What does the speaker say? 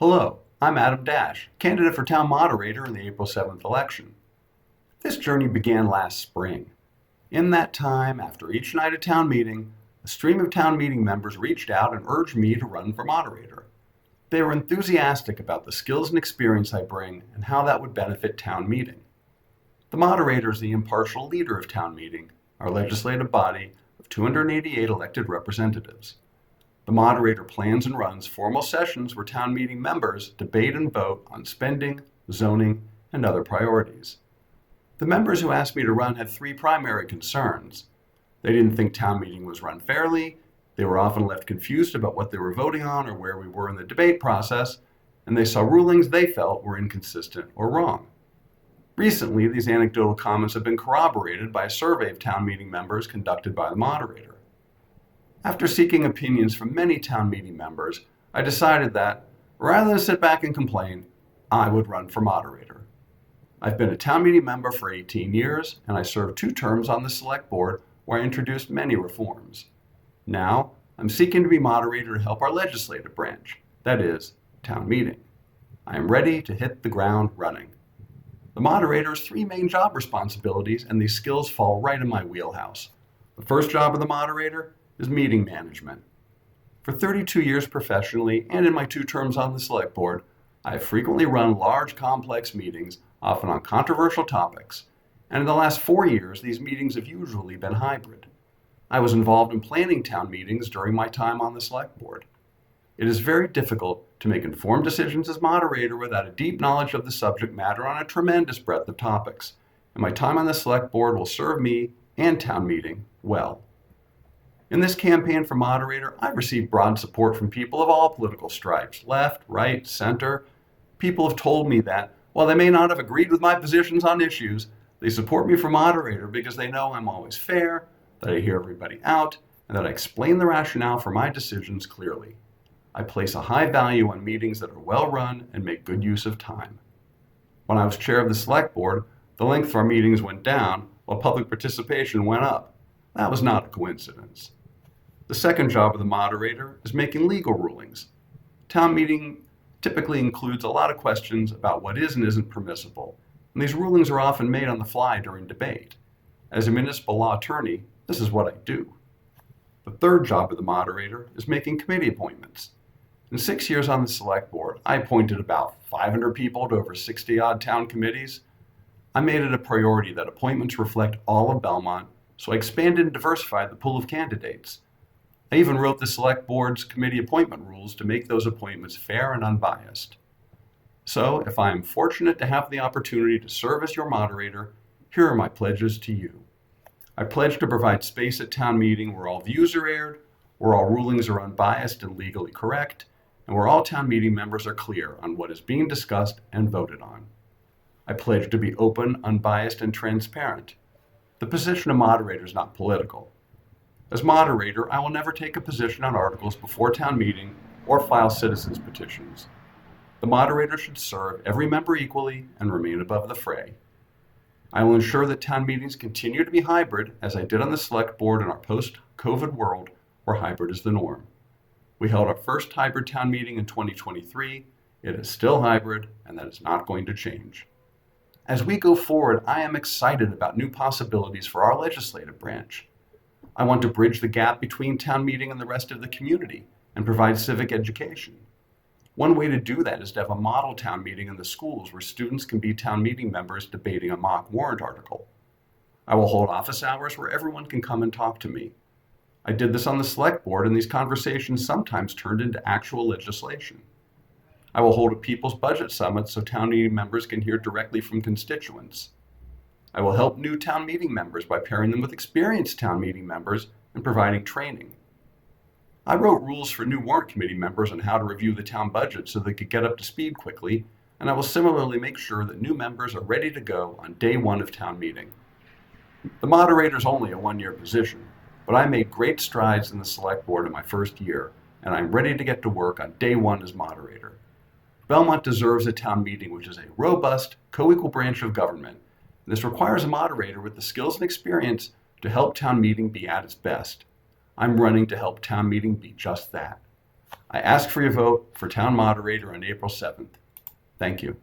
Hello, I'm Adam Dash, candidate for town moderator in the April 7th election. This journey began last spring. In that time, after each night of town meeting, a stream of town meeting members reached out and urged me to run for moderator. They were enthusiastic about the skills and experience I bring and how that would benefit town meeting. The moderator is the impartial leader of town meeting, our legislative body of 288 elected representatives. The moderator plans and runs formal sessions where town meeting members debate and vote on spending, zoning, and other priorities. The members who asked me to run had three primary concerns. They didn't think town meeting was run fairly, they were often left confused about what they were voting on or where we were in the debate process, and they saw rulings they felt were inconsistent or wrong. Recently, these anecdotal comments have been corroborated by a survey of town meeting members conducted by the moderator. After seeking opinions from many town meeting members, I decided that, rather than sit back and complain, I would run for moderator. I've been a town meeting member for 18 years, and I served 2 terms on the select board where I introduced many reforms. Now, I'm seeking to be moderator to help our legislative branch, that is, town meeting. I am ready to hit the ground running. The moderator has 3 main job responsibilities, and these skills fall right in my wheelhouse. The first job of the moderator is meeting management. For 32 years professionally and in my 2 terms on the select board, I have frequently run large, complex meetings, often on controversial topics, and in the last 4 years, these meetings have usually been hybrid. I was involved in planning town meetings during my time on the select board. It is very difficult to make informed decisions as moderator without a deep knowledge of the subject matter on a tremendous breadth of topics, and my time on the select board will serve me and town meeting well. In this campaign for moderator, I've received broad support from people of all political stripes, left, right, center. People have told me that, while they may not have agreed with my positions on issues, they support me for moderator because they know I'm always fair, that I hear everybody out, and that I explain the rationale for my decisions clearly. I place a high value on meetings that are well run and make good use of time. When I was chair of the select board, the length of our meetings went down while public participation went up. That was not a coincidence. The second job of the moderator is making legal rulings. Town meeting typically includes a lot of questions about what is and isn't permissible, and these rulings are often made on the fly during debate. As a municipal law attorney, this is what I do. The third job of the moderator is making committee appointments. In 6 years on the select board, I appointed about 500 people to over 60-odd town committees. I made it a priority that appointments reflect all of Belmont, so I expanded and diversified the pool of candidates. I even wrote the select board's committee appointment rules to make those appointments fair and unbiased. So, if I am fortunate to have the opportunity to serve as your moderator, here are my pledges to you. I pledge to provide space at town meeting where all views are aired, where all rulings are unbiased and legally correct, and where all town meeting members are clear on what is being discussed and voted on. I pledge to be open, unbiased, and transparent. The position of moderator is not political. As moderator, I will never take a position on articles before town meeting or file citizens' petitions. The moderator should serve every member equally and remain above the fray. I will ensure that town meetings continue to be hybrid, as I did on the select board in our post-COVID world where hybrid is the norm. We held our first hybrid town meeting in 2023. It is still hybrid, and that is not going to change. As we go forward, I am excited about new possibilities for our legislative branch. I want to bridge the gap between town meeting and the rest of the community and provide civic education. One way to do that is to have a model town meeting in the schools where students can be town meeting members debating a mock warrant article. I will hold office hours where everyone can come and talk to me. I did this on the select board, and these conversations sometimes turned into actual legislation. I will hold a people's budget summit so town meeting members can hear directly from constituents. I will help new town meeting members by pairing them with experienced town meeting members and providing training. I wrote rules for new warrant committee members on how to review the town budget so they could get up to speed quickly, and I will similarly make sure that new members are ready to go on day 1 of town meeting. The moderator is only a 1-year position, but I made great strides in the select board in my first year, and I'm ready to get to work on day 1 as moderator. Belmont deserves a town meeting which is a robust, co-equal branch of government. This requires a moderator with the skills and experience to help town meeting be at its best. I'm running to help town meeting be just that. I ask for your vote for town moderator on April 7th. Thank you.